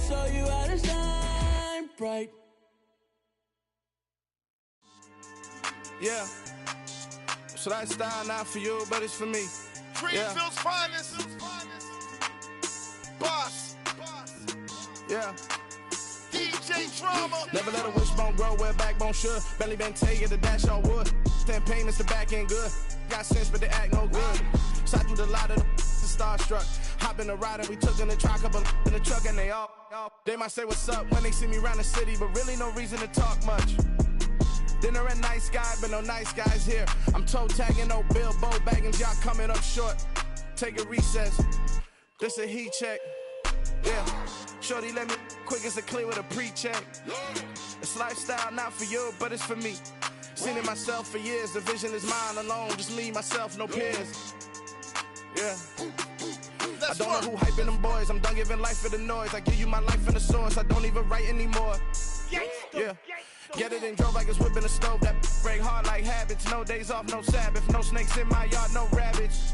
show you how to shine bright. Yeah. So that style not for you, but it's for me. Greenfield's finest. Boss. Yeah. DJ Drama. Never let a wishbone grow where a backbone should. Belly been taking the dash all wood. 10 payments, the back end good. Got sense, but they act no good. Shot through the lot of the starstruck. Hop in the ride and we took in the truck, couple in the truck, and they might say what's up when they see me around the city, but really no reason to talk much. Dinner at nice guy, but no nice guys here. I'm toe tagging, no Bilbo Baggins, y'all coming up short. Take a recess. This a heat check. Yeah. Shorty let me quick as a clear with a pre-check. It's lifestyle not for you, but it's for me. Seen it myself for years. The vision is mine alone. Just me, myself, no peers. Yeah. I don't know who hyping them boys. I'm done giving life for the noise. I give you my life in the source. I don't even write anymore. Yeah. Get it and drove like it's whipping a stove. That break hard like habits. No days off, no Sabbath. No snakes in my yard, no rabbits.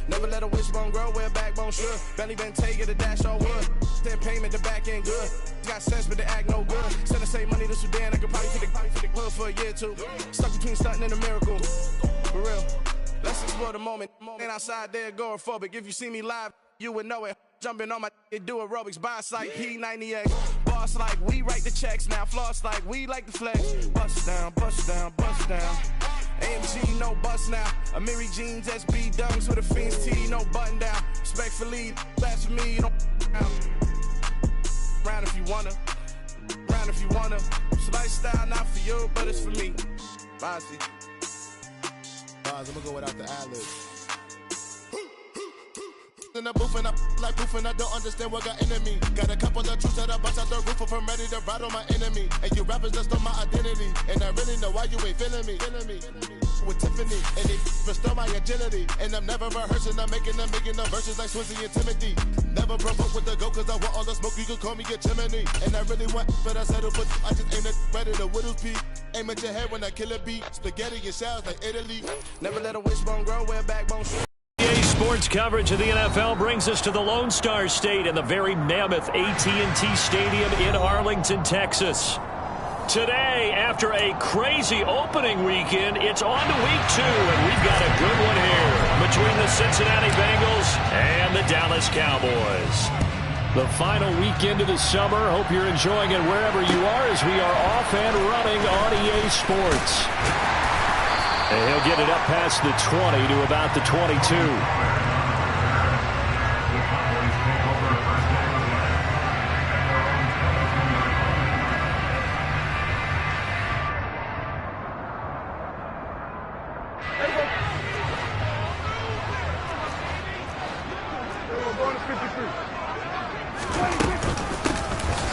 Never let a wishbone grow where a backbone should. Belly been taking the dash all wood. 10 payment, the back end good. Got sense, but they act no good. Send the same money to Sudan. I could probably take the hood for a year or two. Stuck between stunting and a miracle. For real. Let's explore the moment. Ain't outside there agoraphobic. If you see me live, you would know it. Jumping on my do aerobics, boss like P90X. Boss like we write the checks now. Floss like we like the flex. Bust down, bust down, bust down. AMG, no bust now. Amiri jeans, SB dunks with a Fiends T, no button down. Respectfully, that's for me, you don't round if you wanna. Round if you wanna. It's lifestyle not for you, but it's for me. Bossy. I'm gonna go without the ad-lib. In the booth and I like proof and I don't understand what got into me. Got a couple of truths that I bust out the roof if I'm ready to ride on my enemy. And you rappers just stole my identity. And I really know why you ain't feeling me. With Tiffany and they restore my agility. And I'm never rehearsing, I'm making them verses like Swizzy and Timothy. Never provoke with the go cause I want all the smoke, you can call me a chimney. And I really want, but I settle for I just aim it ready to whittles pea. Aim at your head when I kill a beat. Spaghetti and shells like Italy. Never let a wishbone grow where a backbone should. Sports coverage of the NFL brings us to the Lone Star State in the very mammoth AT&T Stadium in Arlington, Texas. Today, after a crazy opening weekend, it's on to week 2, and we've got a good one here between the Cincinnati Bengals and the Dallas Cowboys. The final weekend of the summer. Hope you're enjoying it wherever you are as we are off and running on EA Sports. And he'll get it up past the 20 to about the 22.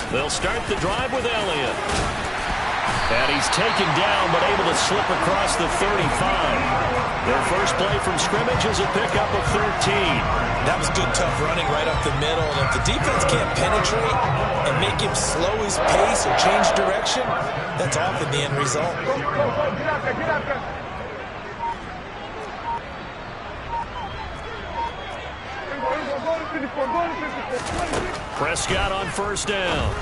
They'll start the drive with Elliott. And he's taken down, but able to slip across the 35. Their first play from scrimmage is a pickup of 13. That was good, tough running right up the middle. And if the defense can't penetrate and make him slow his pace or change direction, that's often the end result. Prescott on first down.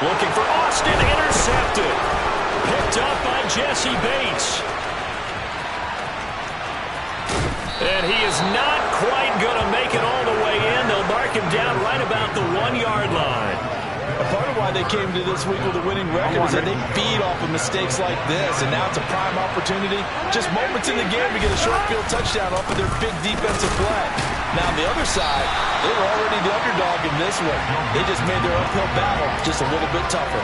Looking for Austin, intercepted. Picked up by Jesse Bates. And he is not quite going to make it all the way in. They'll mark him down right about the 1-yard line. A part of why they came to this week with a winning record is that they feed off of mistakes like this, and now it's a prime opportunity. Just moments in the game to get a short field touchdown off of their big defensive play. Now, on the other side, they were already the underdog in this one. They just made their uphill battle just a little bit tougher.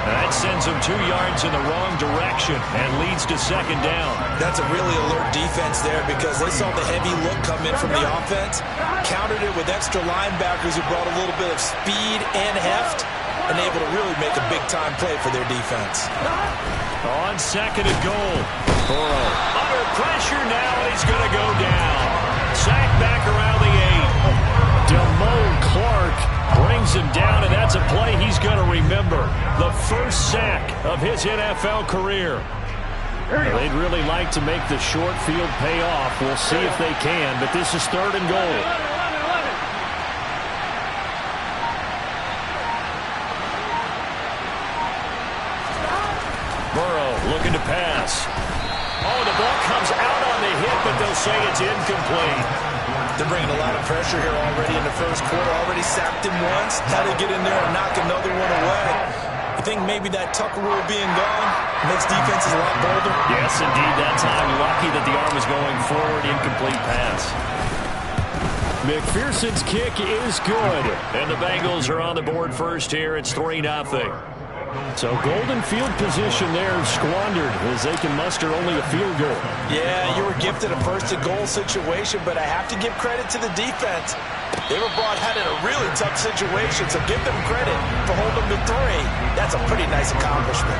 That sends them 2 yards in the wrong direction and leads to second down. That's a really alert defense there because they saw the heavy look come in from the offense, countered it with extra linebackers who brought a little bit of speed and heft, and able to really make a big-time play for their defense. On second and goal, Burrow under pressure now, and he's going to go down. Sack back around the 8. Damone Clark brings him down, and that's a play he's going to remember. The first sack of his NFL career. They'd really like to make the short field pay off. We'll see if they can, but this is third and goal. looking to pass. Oh, the ball comes out on the hit, but they'll say it's incomplete. They're bringing a lot of pressure here already in the first quarter. Already sacked him once. How to get in there and knock another one away. I think maybe that Tucker rule being gone makes defenses a lot bolder. Yes, indeed. That time, lucky that the arm was going forward. Incomplete pass. McPherson's kick is good. And the Bengals are on the board first here. It's 3-0. So golden field position there squandered as they can muster only a field goal. Yeah, you were gifted a first-and-goal situation, but I have to give credit to the defense. They were brought out in a really tough situation, so give them credit for holding them to 3. That's a pretty nice accomplishment.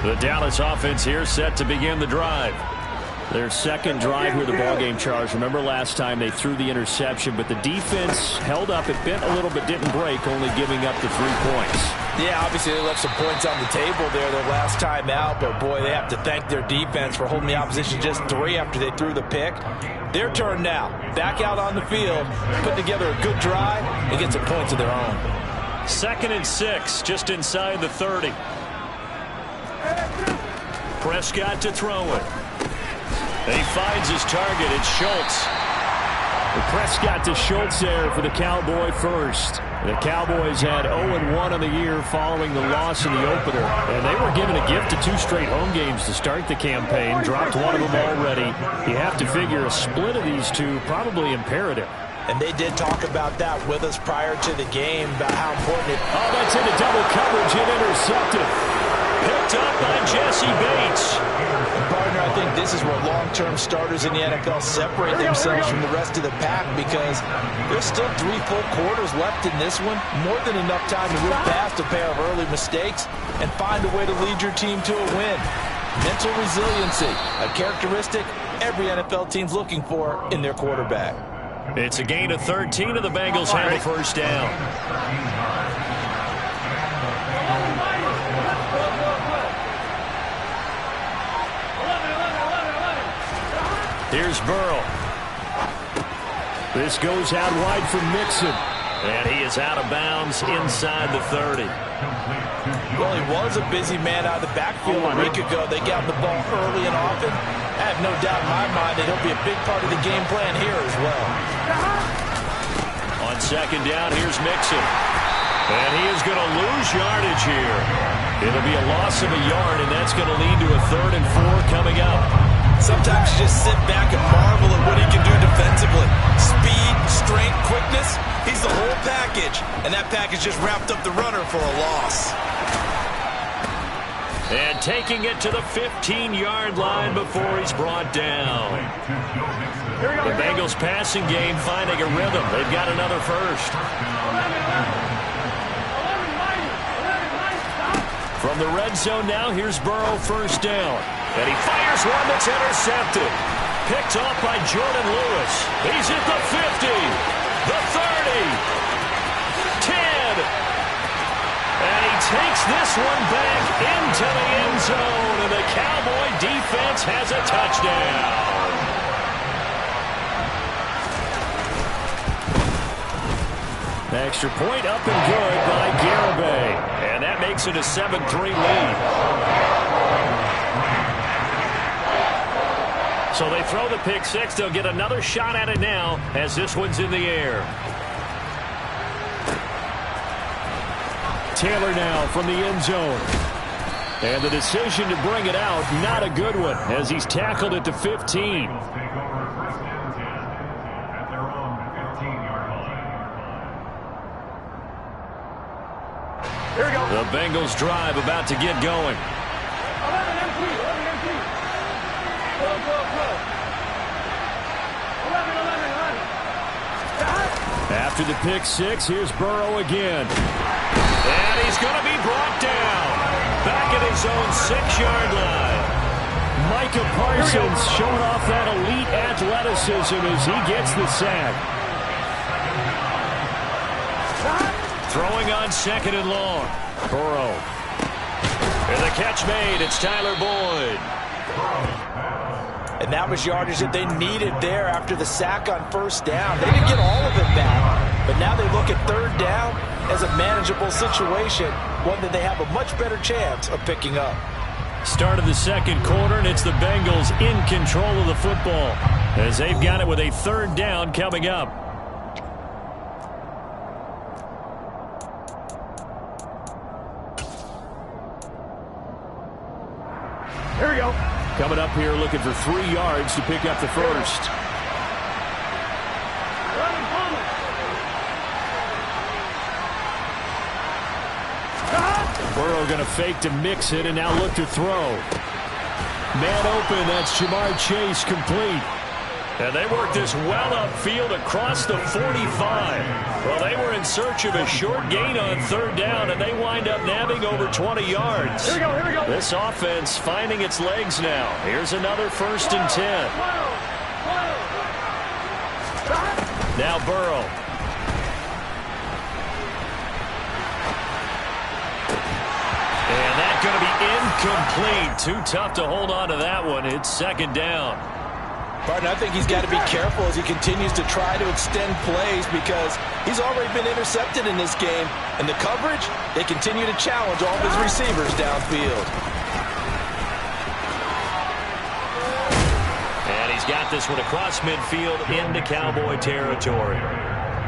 The Dallas offense here set to begin the drive. Their second drive here, the ballgame, Charles. Remember last time they threw the interception, but the defense held up. It bent a little but didn't break, only giving up the 3 points. Yeah, obviously they left some points on the table there their last time out, but boy, they have to thank their defense for holding the opposition just 3 after they threw the pick. Their turn now. Back out on the field, put together a good drive, and get some points of their own. 2nd and 6, just inside the 30. Prescott to throw it. He finds his target. It's Schultz. Prescott to Schultz there for the Cowboy first. The Cowboys had 0-1 on the year following the loss in the opener. And they were given a gift of 2 straight home games to start the campaign. Dropped one of them already. You have to figure a split of these 2 probably imperative. And they did talk about that with us prior to the game, about how important it... Oh, that's into double coverage and intercepted. Picked up by Jesse Bates. And partner, I think this is where long-term starters in the NFL separate themselves from the rest of the pack, because there's still 3 full quarters left in this one. More than enough time to move past a pair of early mistakes and find a way to lead your team to a win. Mental resiliency, a characteristic every NFL team's looking for in their quarterback. It's a gain of 13, and the Bengals have a first down. Here's Burrow. This goes out wide for Mixon. And he is out of bounds inside the 30. Well, he was a busy man out of the backfield a week ago. They got the ball early and often. I have no doubt in my mind that he'll be a big part of the game plan here as well. On 2nd down, here's Mixon. And he is going to lose yardage here. It'll be a loss of a yard, and that's going to lead to a 3rd and 4 coming up. Sometimes you just sit back and marvel at what he can do defensively. Speed, strength, quickness, he's the whole package. And that package just wrapped up the runner for a loss. And taking it to the 15-yard line before he's brought down. The Bengals passing game finding a rhythm. They've got another first. From the red zone now, here's Burrow, first down. And he fires one that's intercepted. Picked off by Jordan Lewis. He's at the 50, the 30, 10. And he takes this one back into the end zone. And the Cowboy defense has a touchdown. Extra point up and good by Garibay. And that makes it a 7-3 lead. So they throw the pick 6. They'll get another shot at it now as this one's in the air. Taylor now from the end zone. And the decision to bring it out, not a good one, as he's tackled at the 15. Here we go. The Bengals drive about to get going. After the pick 6, here's Burrow again. And he's going to be brought down. Back at his own 6-yard line. Micah Parsons showing off that elite athleticism as he gets the sack. Throwing on 2nd and long. Burrow And the catch made. It's Tyler Boyd. And that was yardage that they needed there after the sack on first down. They didn't get all of it back, but now they look at third down as a manageable situation, one that they have a much better chance of picking up. Start of the second quarter, and it's the Bengals in control of the football as they've got it with a third down coming up. Here we go. Coming up here looking for 3 yards to pick up the first. Burrow going to fake to mix it and now look to throw. Man open, that's Jamar Chase complete. And they worked this well upfield across the 45. Well, they were in search of a short gain on third down, and they wind up nabbing over 20 yards. Here we go, here we go. This offense finding its legs now. Here's another 1st and 10. Now Burrow. And that's going to be incomplete. Too tough to hold on to that one. It's 2nd down. Barton, I think he's got to be careful as he continues to try to extend plays because he's already been intercepted in this game. And the coverage, they continue to challenge all of his receivers downfield. And he's got this one across midfield into Cowboy territory.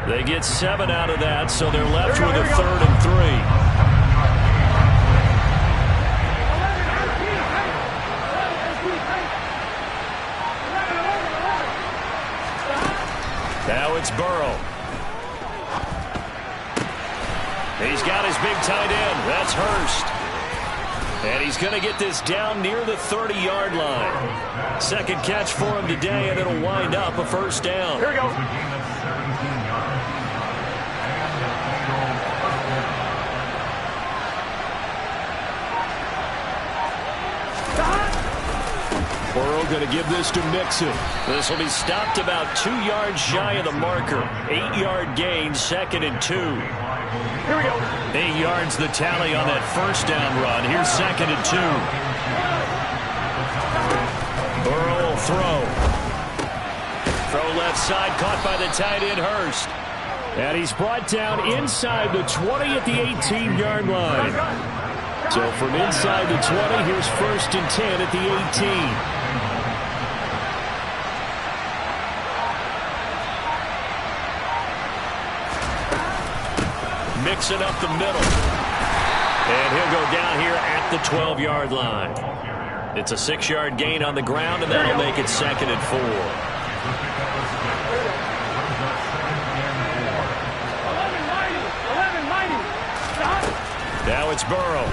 They get 7 out of that, so they're left with a 3rd and 3. Now it's Burrow. He's got his big tight end. That's Hurst. And he's going to get this down near the 30-yard line. Second catch for him today, and it'll wind up a 1st down. Here we go. Burrow going to give this to Mixon. This will be stopped about 2 yards shy of the marker. 8-yard gain, 2nd and 2. Here we go. 8 yards the tally on that 1st down run. Here's 2nd and 2. Burrow will throw. Throw left side, caught by the tight end Hurst. And he's brought down inside the 20 at the 18-yard line. So from inside the 20, here's 1st and 10 at the 18. Mixing up the middle. And he'll go down here at the 12-yard line. It's a 6-yard gain on the ground, and that'll make it 2nd and 4. Now it's Burrow.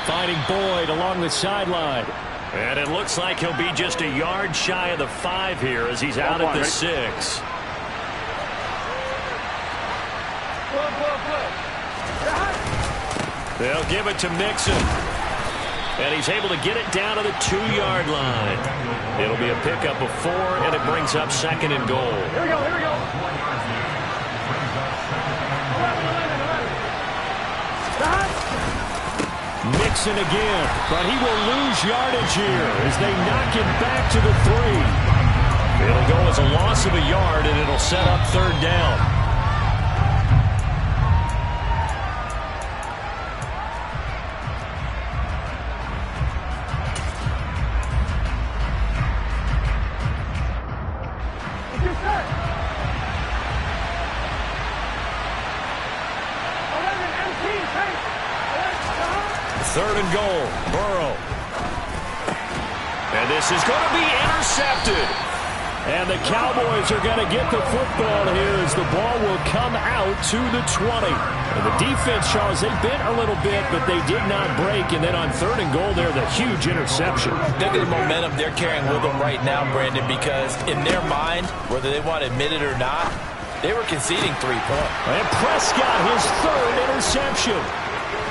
Finding Boyd along the sideline. And it looks like he'll be just a yard shy of the 5 here as he's out at the 6. They'll give it to Mixon. And he's able to get it down to the 2-yard line. It'll be a pickup of 4, and it brings up 2nd and goal. Here we go, here we go. Mixon again, but he will lose yardage here as they knock him back to the 3. It'll go as a loss of a yard, and it'll set up 3rd down. Third and goal, Burrow. And this is going to be intercepted. And the Cowboys are going to get the football here as the ball will come out to the 20. And the defense, Charles, they bit a little bit, but they did not break. And then on 3rd and goal there, the huge interception. Look at the momentum they're carrying with them right now, Brandon, because in their mind, whether they want to admit it or not, they were conceding 3 points. And Prescott, his 3rd interception.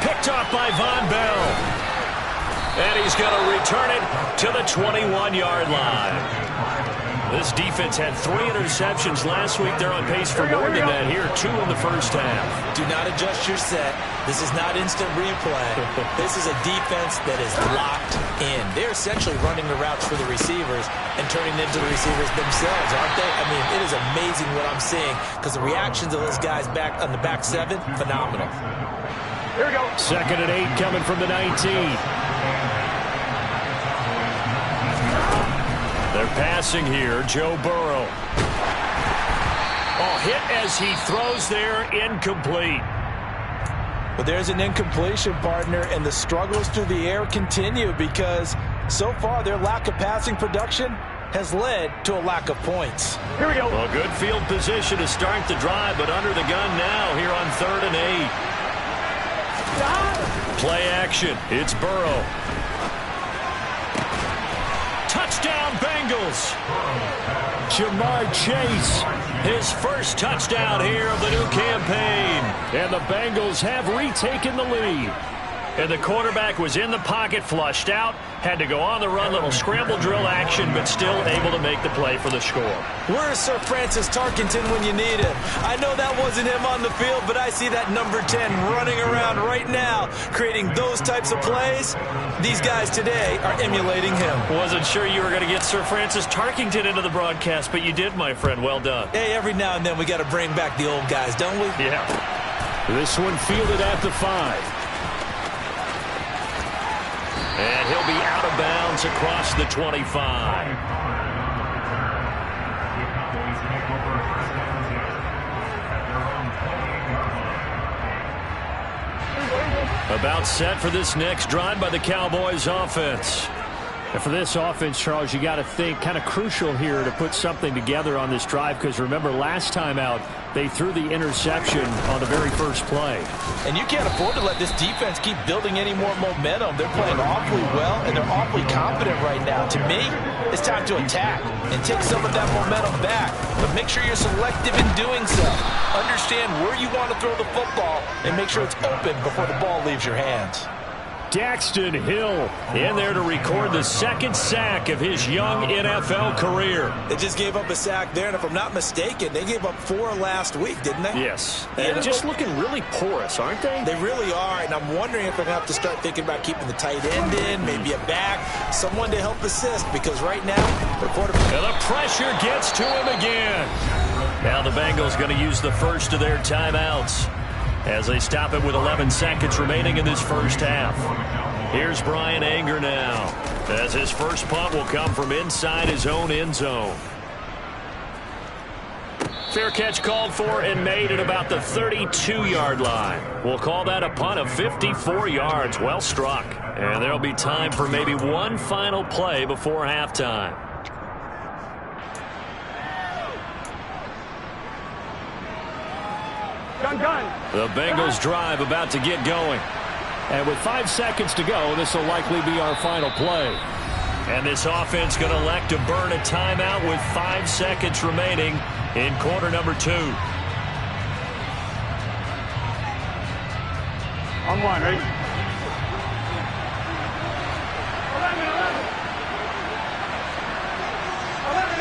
Picked off by Von Bell. And he's going to return it to the 21-yard line. This defense had 3 interceptions last week. They're on pace for more than that here. 2 in the first half. Do not adjust your set. This is not instant replay. This is a defense that is locked in. They're essentially running the routes for the receivers and turning them into the receivers themselves, aren't they? I mean, it is amazing what I'm seeing because the reactions of those guys back on the back 7, phenomenal. Here we go. 2nd and 8 coming from the 19. They're passing here. Joe Burrow. Oh, hit as he throws there. Incomplete. But there's an incompletion, partner, and the struggles through the air continue because so far their lack of passing production has led to a lack of points. Here we go. Well, good field position to start the drive, but under the gun now here on 3rd and 8. Play action. It's Burrow. Touchdown, Bengals. Jamar Chase, his first touchdown here of the new campaign. And the Bengals have retaken the lead. And the quarterback was in the pocket, flushed out, had to go on the run, little scramble drill action, but still able to make the play for the score. Where's Sir Francis Tarkenton when you need him? I know that wasn't him on the field, but I see that number 10 running around right now, creating those types of plays. These guys today are emulating him. Wasn't sure you were going to get Sir Francis Tarkenton into the broadcast, but you did, my friend. Well done. Hey, every now and then we got to bring back the old guys, don't we? Yeah. This one fielded at the 5. And he'll be out of bounds across the 25. About set for this next drive by the Cowboys offense. And for this offense, Charles, you got to think kind of crucial here to put something together on this drive because remember last time out they threw the interception on the very first play. And you can't afford to let this defense keep building any more momentum. They're playing awfully well and they're awfully confident right now. To me, it's time to attack and take some of that momentum back. But make sure you're selective in doing so. Understand where you want to throw the football and make sure it's open before the ball leaves your hands. Daxton Hill in there to record the 2nd sack of his young NFL career. They just gave up a sack there, and if I'm not mistaken, they gave up 4 last week, didn't they? Yes. And just looking really porous, aren't they? They really are, and I'm wondering if they're going to have to start thinking about keeping the tight end in, maybe a back, someone to help assist, because right now, the quarterback... And the pressure gets to him again. Now the Bengals going to use the first of their timeouts as they stop it with 11 seconds remaining in this first half. Here's Brian Anger now, as his first punt will come from inside his own end zone. Fair catch called for and made at about the 32-yard line. We'll call that a punt of 54 yards. Well struck. And there'll be time for maybe one final play before halftime. Gun. The Bengals drive about to get going. And with 5 seconds to go, this will likely be our final play. And this offense going to elect to burn a timeout with 5 seconds remaining in quarter number 2. On 1, ready? 11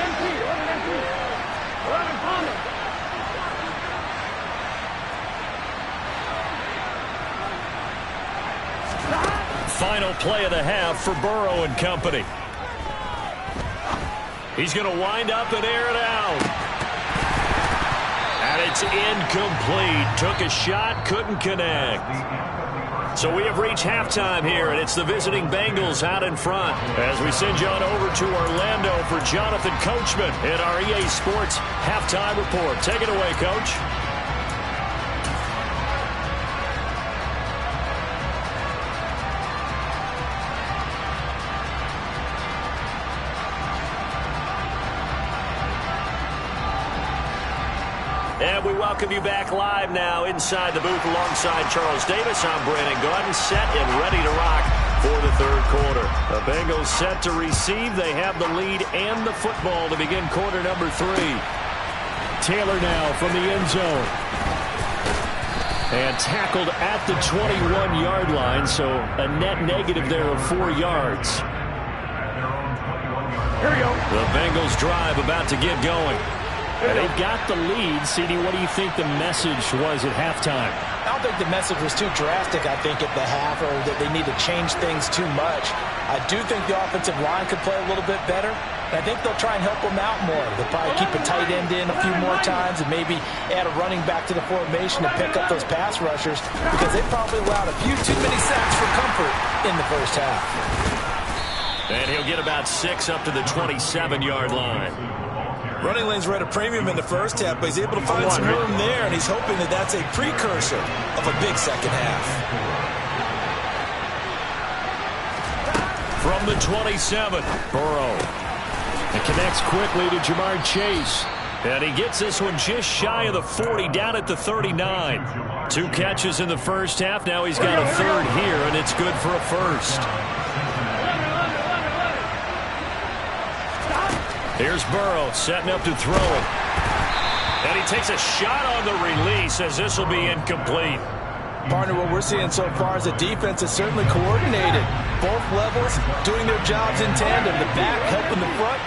MP. 11 Palmer. Final play of the half for Burrow and company. He's going to wind up and air it out. And it's incomplete. Took a shot, couldn't connect. So we have reached halftime here, and it's the visiting Bengals out in front. As we send you on over to Orlando for Jonathan Coachman in our EA Sports Halftime Report. Take it away, Coach. And we welcome you back live now inside the booth alongside Charles Davis. I'm Brandon Gaudin, set and ready to rock for the third quarter. The Bengals set to receive. They have the lead and the football to begin quarter number 3. Taylor now from the end zone. And tackled at the 21-yard line, so a net negative there of 4 yards. Here we go. The Bengals drive about to get going. They've got the lead. CD, what do you think the message was at halftime? I don't think the message was too drastic, I think, at the half, or that they need to change things too much. I do think the offensive line could play a little bit better. And I think they'll try and help them out more. They'll probably keep a tight end in a few more times and maybe add a running back to the formation to pick up those pass rushers, because they probably allowed a few too many sacks for comfort in the first half. And he'll get about 6 up to the 27-yard line. Running lanes were at a premium in the first half, but he's able to find some room there, and he's hoping that that's a precursor of a big second half. From the 27, Burrow. It connects quickly to Jamar Chase. And he gets this one just shy of the 40, down at the 39. 2 catches in the first half. Now he's got a third here, and it's good for a first. Here's Burrow setting up to throw it. And he takes a shot on the release as this will be incomplete. Partner, what we're seeing so far is the defense is certainly coordinated. Both levels doing their jobs in tandem. The back helping the front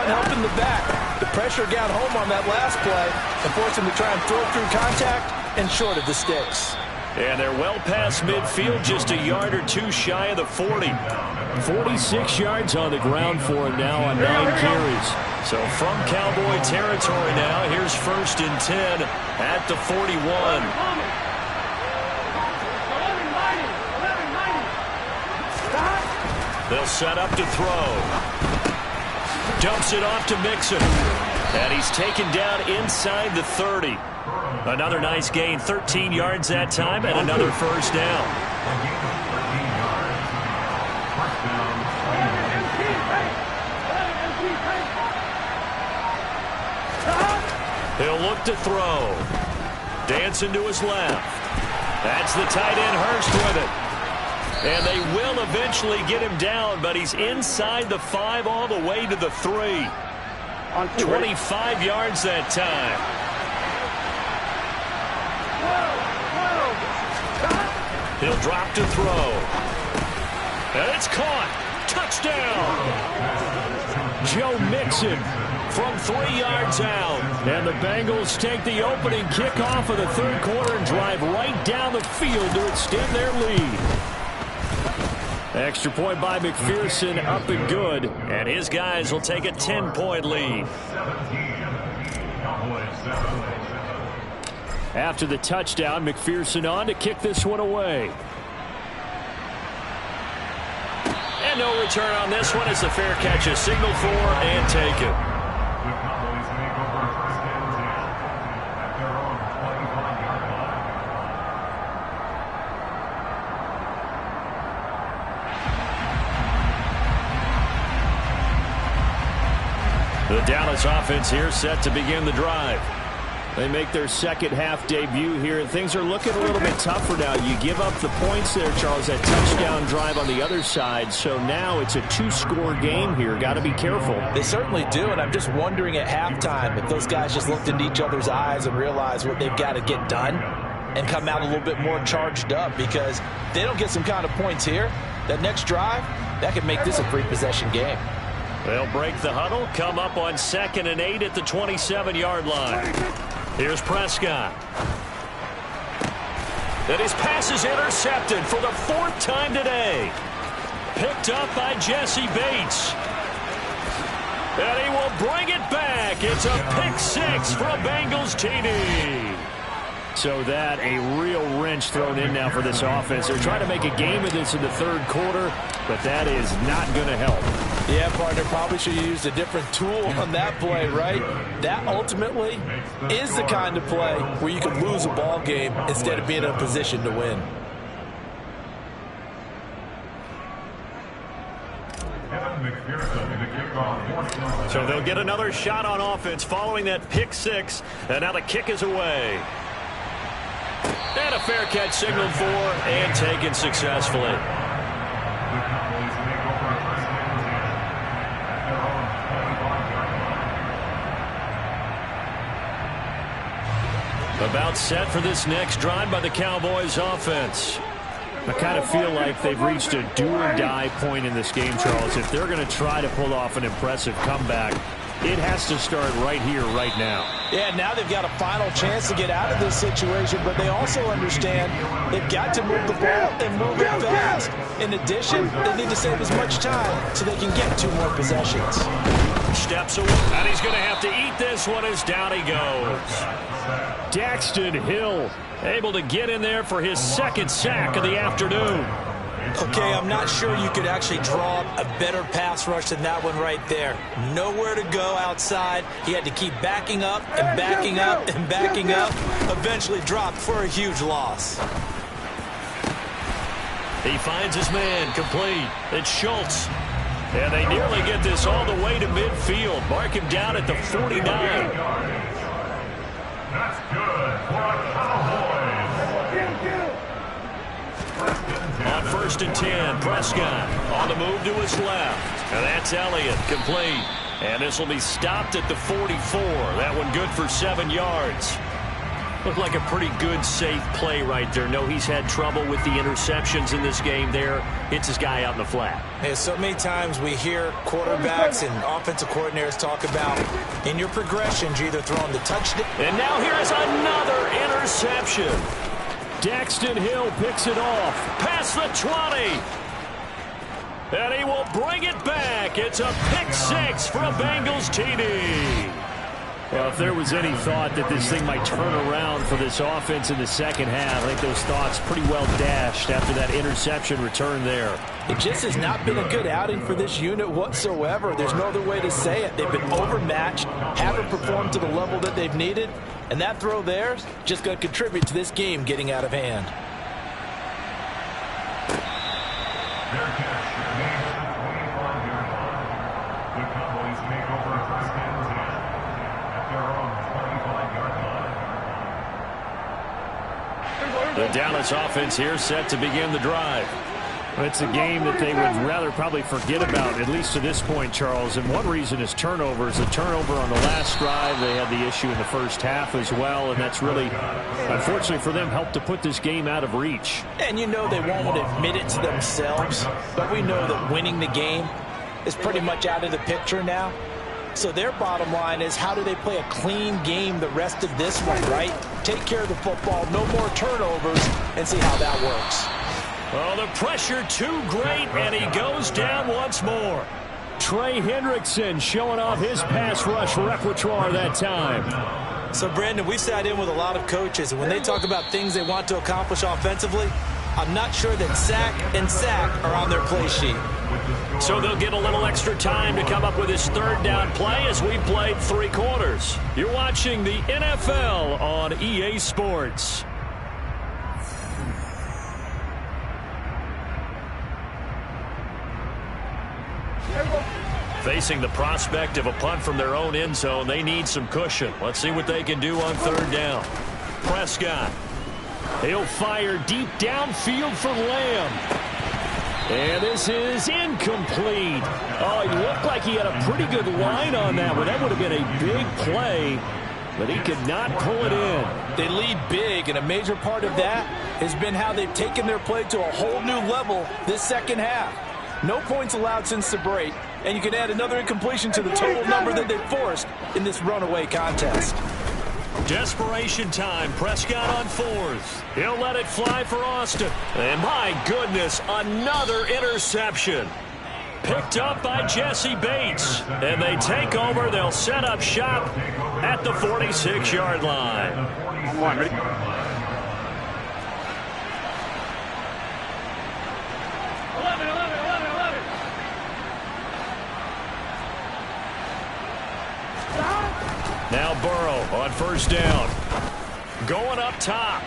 helping the back. The pressure got home on that last play and forced him to try and throw through contact and short of the sticks. And they're well past midfield, just a yard or 2 shy of the 40. 46 yards on the ground for him now on 9 carries. So from Cowboy territory now, here's 1st and 10 at the 41. They'll set up to throw. Dumps it off to Mixon. And he's taken down inside the 30. Another nice gain, 13 yards that time, and another first down. He'll look to throw. Dancing to his left. That's the tight end, Hurst, with it. And they will eventually get him down, but he's inside the 5 all the way to the 3. 25 yards that time. He'll drop to throw. And it's caught. Touchdown. Joe Mixon from 3 yards out. And the Bengals take the opening kickoff of the third quarter and drive right down the field to extend their lead. Extra point by McPherson, up and good. And his guys will take a 10-point lead. After the touchdown, McPherson on to kick this one away. And no return on this one as the fair catch is signaled for and taken. The Dallas offense here set to begin the drive. They make their second half debut here, and things are looking a little bit tougher now. You give up the points there, Charles, that touchdown drive on the other side. So now it's a 2-score game here. Got to be careful. They certainly do, and I'm just wondering at halftime if those guys just looked into each other's eyes and realized what they've got to get done and come out a little bit more charged up, because if they don't get some kind of points here, that next drive, that could make this a 3-possession game. They'll break the huddle, come up on 2nd and 8 at the 27-yard line. Here's Prescott. And his pass is intercepted for the 4th time today. Picked up by Jesse Bates. And he will bring it back. It's a pick-6 for a Bengals TD. So that a real wrench thrown in now for this offense. They're trying to make a game of this in the third quarter, but that is not going to help. Yeah, partner, probably should have used a different tool on that play, right? That ultimately is the kind of play where you can lose a ball game instead of being in a position to win. So they'll get another shot on offense following that pick-6, and now the kick is away. And a fair catch signaled for and taken successfully. About set for this next drive by the Cowboys offense. I kind of feel like they've reached a do-or-die point in this game, Charles. If they're going to try to pull off an impressive comeback, it has to start right here, right now. Yeah, now they've got a final chance to get out of this situation, but they also understand they've got to move the ball and move it fast. In addition, they need to save as much time so they can get 2 more possessions. Steps away, and he's going to have to eat this one as down he goes. Daxton Hill able to get in there for his 2nd sack of the afternoon. Okay, I'm not sure you could actually draw up a better pass rush than that one right there. Nowhere to go outside. He had to keep backing up and backing up and backing up. Eventually dropped for a huge loss. He finds his man complete. It's Schultz. And they nearly get this all the way to midfield. Mark him down at the 49. That's good for a Cowboy. On 1st and 10, Prescott on the move to his left. And that's Elliott, complete. And this will be stopped at the 44. That one good for 7 yards. Looked like a pretty good, safe play right there. No, he's had trouble with the interceptions in this game there. Hits his guy out in the flat. Yeah, so many times we hear quarterbacks and offensive coordinators talk about in your progressions, you're either throwing the touchdown. And now here's another interception. Daxton Hill picks it off past the 20. And he will bring it back. It's a pick 6 for a Bengals TD. Well, if there was any thought that this thing might turn around for this offense in the second half, I think those thoughts pretty well dashed after that interception return there. It just has not been a good outing for this unit whatsoever. There's no other way to say it. They've been overmatched, haven't performed to the level that they've needed, and that throw there is just going to contribute to this game getting out of hand. The Cowboys make over 1st and 10 at their own 25-yard line. The Dallas offense here set to begin the drive. It's a game that they would rather probably forget about, at least to this point, Charles. And one reason is turnovers. The turnover on the last drive, they had the issue in the first half as well, and that's really, unfortunately for them, helped to put this game out of reach. And you know they won't admit it to themselves, but we know that winning the game is pretty much out of the picture now. So their bottom line is, how do they play a clean game the rest of this one, right? Take care of the football, no more turnovers, and see how that works. Oh, the pressure too great, and he goes down once more. Trey Hendrickson showing off his pass rush repertoire that time. So, Brandon, we've sat in with a lot of coaches, and when they talk about things they want to accomplish offensively, I'm not sure that sack and sack are on their play sheet. So they'll get a little extra time to come up with his 3rd down play as we played 3 quarters. You're watching the NFL on EA Sports. Facing the prospect of a punt from their own end zone, they need some cushion. Let's see what they can do on 3rd down. Prescott. He'll fire deep downfield for Lamb. And this is incomplete. Oh, he looked like he had a pretty good line on that one. That would have been a big play, but he could not pull it in. They lead big, and a major part of that has been how they've taken their play to a whole new level this second half. No points allowed since the break, and you can add another incompletion to the total number that they've forced in this runaway contest. Desperation time. Prescott on 4th. He'll let it fly for Austin. And my goodness, another interception. Picked up by Jesse Bates. And they take over. They'll set up shop at the 46-yard line. Now Burrow on 1st down. Going up top.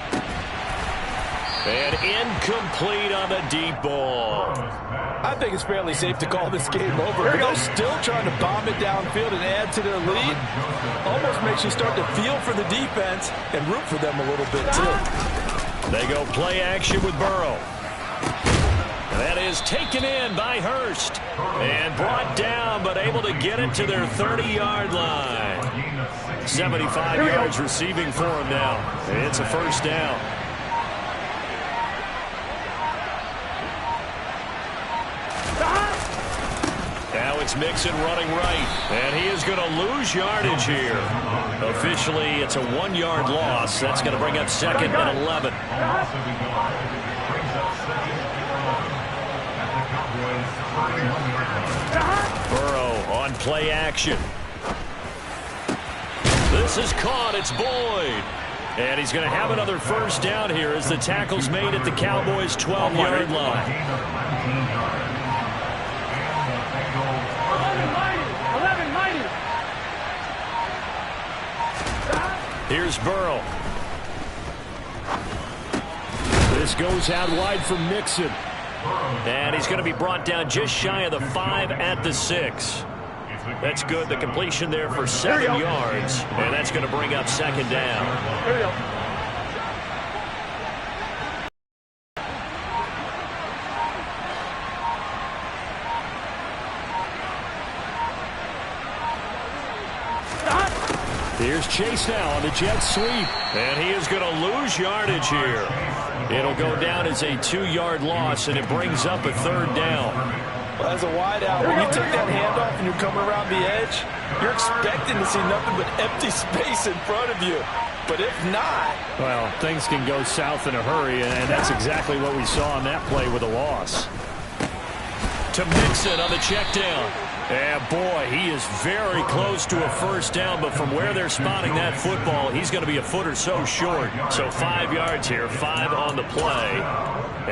And incomplete on the deep ball. I think it's fairly safe to call this game over, but they're still trying to bomb it downfield and add to their lead. Almost makes you start to feel for the defense and root for them a little bit, too. They go play action with Burrow. That is taken in by Hurst. And brought down, but able to get it to their 30-yard line. 75 yards receiving for him now. It's a 1st down. It's Mixon running right, and he is going to lose yardage here. Officially, it's a 1-yard loss. That's going to bring up 2nd and 11. Burrow on play action. This is caught. It's Boyd. And he's going to have another first down here as the tackle's made at the Cowboys' 12-yard line. Here's Burrow. This goes out wide for Mixon. And he's going to be brought down just shy of the 5 at the 6. That's good. The completion there for 7 yards. And that's going to bring up 2nd down. Here we go. Here's Chase now on the jet sweep. And he is going to lose yardage here. It'll go down as a 2-yard loss, and it brings up a 3rd down. Well, as a wideout, when you take that handoff and you're coming around the edge, you're expecting to see nothing but empty space in front of you. But if not... Well, things can go south in a hurry, and that's exactly what we saw on that play with a loss. To Mixon on the check down. And boy, he is very close to a first down, but from where they're spotting that football, he's going to be a foot or so short. So 5 yards here, 5 on the play.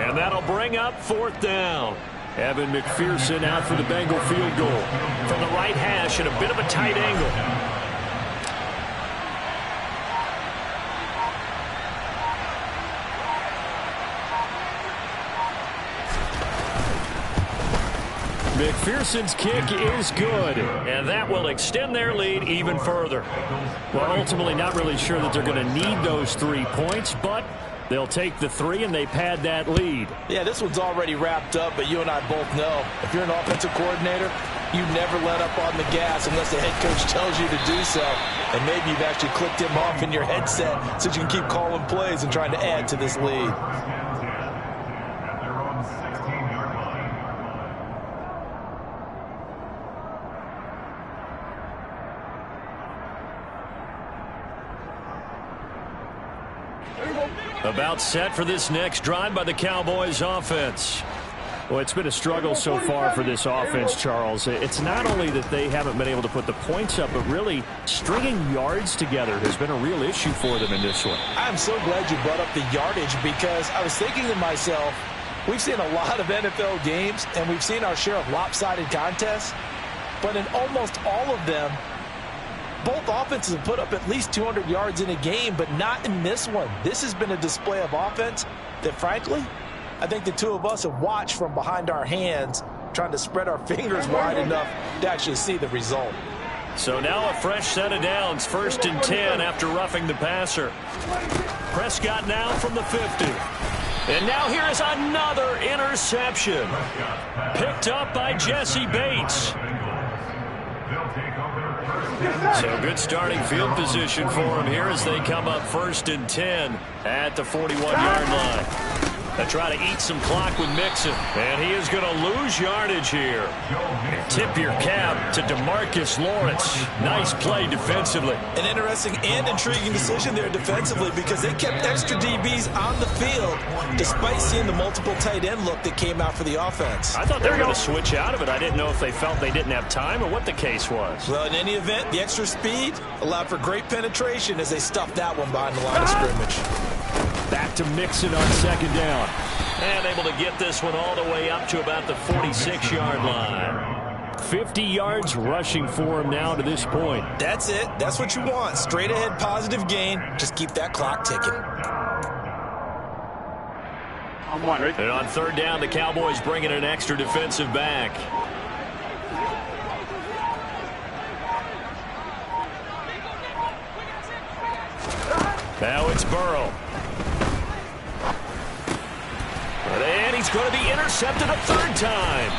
And that'll bring up 4th down. Evan McPherson out for the Bengal field goal. From the right hash at a bit of a tight angle. McPherson's kick is good, and that will extend their lead even further. Well, ultimately not really sure that they're going to need those 3 points, but they'll take the 3 and they pad that lead. Yeah, this one's already wrapped up, but you and I both know if you're an offensive coordinator, you never let up on the gas unless the head coach tells you to do so. And maybe you've actually clicked him off in your headset so you can keep calling plays and trying to add to this lead. About set for this next drive by the Cowboys offense. Well, it's been a struggle so far for this offense, Charles. It's not only that they haven't been able to put the points up, but really stringing yards together has been a real issue for them in this one. I'm so glad you brought up the yardage because I was thinking to myself, we've seen a lot of NFL games and we've seen our share of lopsided contests, but in almost all of them, both offenses have put up at least 200 yards in a game, but not in this one. This has been a display of offense that, frankly, I think the two of us have watched from behind our hands, trying to spread our fingers wide enough to actually see the result. So now a fresh set of downs, 1st and 10 after roughing the passer. Prescott now from the 50. And now here is another interception. Picked up by Jesse Bates. So good starting field position for him here as they come up 1st and 10 at the 41-yard line. They try to eat some clock with Mixon, and he is going to lose yardage here. Tip your cap to DeMarcus Lawrence. Nice play defensively. An interesting and intriguing decision there defensively because they kept extra DBs on the field despite seeing the multiple tight end look that came out for the offense. I thought they were going to switch out of it. I didn't know if they felt they didn't have time or what the case was. Well, in any event, the extra speed allowed for great penetration as they stuffed that one behind the line of scrimmage. Back to Mixon on 2nd down. And able to get this one all the way up to about the 46-yard line. 50 yards rushing for him now to this point. That's it. That's what you want. Straight ahead positive gain. Just keep that clock ticking. And on 3rd down, the Cowboys bring in an extra defensive back. Now it's Burrow. And he's going to be intercepted a 3rd time.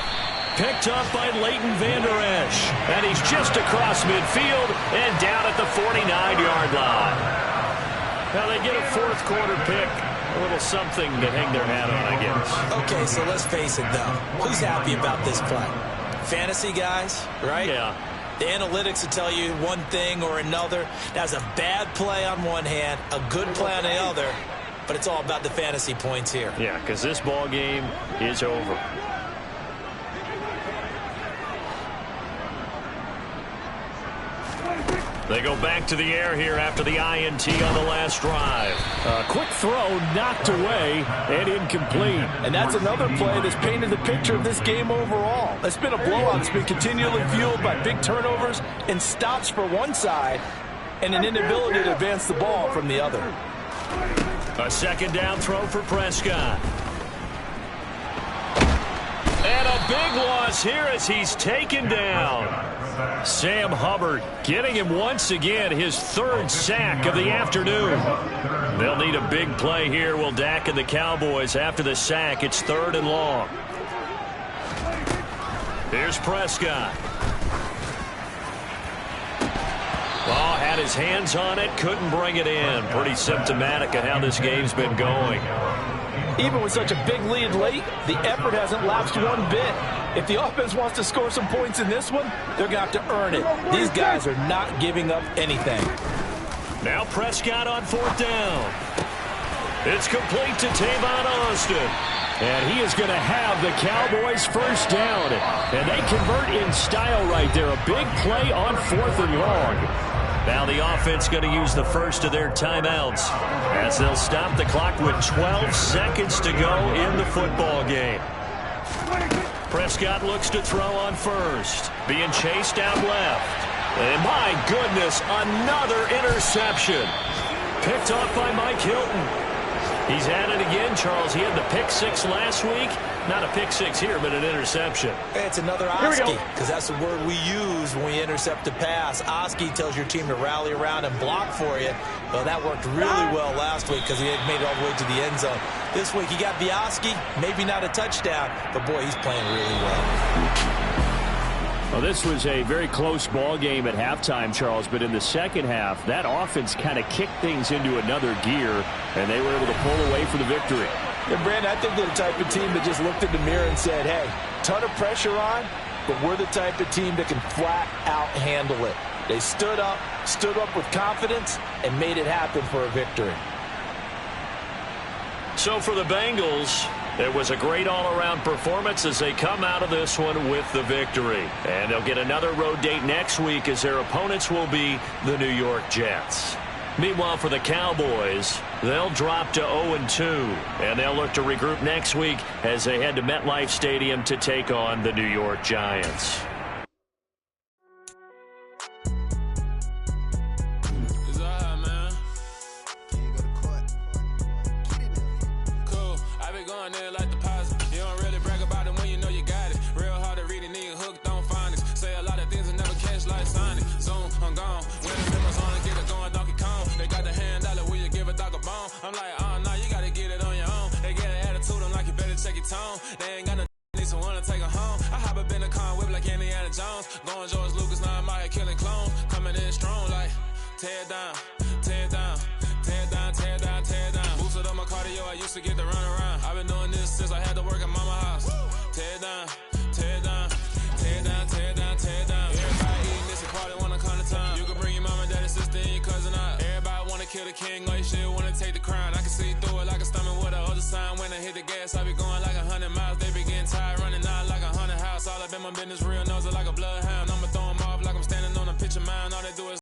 Picked up by Leighton Vander Esch. And he's just across midfield and down at the 49-yard line. Now they get a 4th quarter pick. A little something to hang their hat on, I guess. Okay, so let's face it, though. Who's happy about this play? fantasy guys, right? Yeah. The analytics will tell you one thing or another. That's a bad play on one hand, a good play on the other, but it's all about the fantasy points here. Yeah, because this ball game is over. They go back to the air here after the INT on the last drive. Quick throw knocked away and incomplete. And that's another play that's painted the picture of this game overall. It's been a blowout. It's been continually fueled by big turnovers and stops for one side and an inability to advance the ball from the other. A second down throw for Prescott. And a big loss here as he's taken down. Sam Hubbard getting him once again his third sack of the afternoon. They'll need a big play here, will Dak and the Cowboys. After the sack, it's 3rd and long. Here's Prescott. Oh, had his hands on it, couldn't bring it in. Pretty symptomatic of how this game's been going. Even with such a big lead late, the effort hasn't lapsed one bit. If the offense wants to score some points in this one, they're going to have to earn it. These guys are not giving up anything. Now Prescott on 4th down. It's complete to Tavon Austin. And he is going to have the Cowboys first down. And they convert in style right there. A big play on 4th and long. Now the offense going to use the first of their timeouts as they'll stop the clock with 12 seconds to go in the football game. Prescott looks to throw on first. Being chased out left. And my goodness, another interception. Picked off by Mike Hilton. He's at it again, Charles. He had the pick 6 last week. Not a pick 6 here, but an interception. It's another Oski, because that's the word we use when we intercept a pass. Oski tells your team to rally around and block for you. Well, that worked really well last week because he had made it all the way to the end zone. This week he got Oski, maybe not a touchdown, but boy, he's playing really well. Well, this was a very close ball game at halftime, Charles, but in the second half, that offense kind of kicked things into another gear, and they were able to pull away for the victory. And, Brandon, I think they're the type of team that just looked in the mirror and said, hey, ton of pressure on, but we're the type of team that can flat out handle it. They stood up with confidence, and made it happen for a victory. So for the Bengals, it was a great all-around performance as they come out of this one with the victory. And they'll get another road date next week as their opponents will be the New York Jets. Meanwhile, for the Cowboys, they'll drop to 0-2, and they'll look to regroup next week as they head to MetLife Stadium to take on the New York Giants. I'm like, oh, no, you gotta get it on your own. They get an attitude, I'm like, you better check your tone. They ain't got no need to wanna take her home. I hop up in the car, whip like Indiana Jones. Going George Lucas, now I'm out here killing clones. Coming in strong, like, tear down, tear down, tear down, tear down, tear down. Boosted up my cardio, I used to get to run around. I've been doing this since I had to work at mama house. Tear down, tear down, tear down, tear down, tear down. Everybody eating this and party wanna come to town. You can bring your mama, daddy, sister, and your cousin out. Everybody wanna kill the king, or you shit wanna take the crown. I can see through it like a stomach with a other sign. When I hit the gas, I be going like 100 miles. They be getting tired, running out like a 100 house. All up in my business, real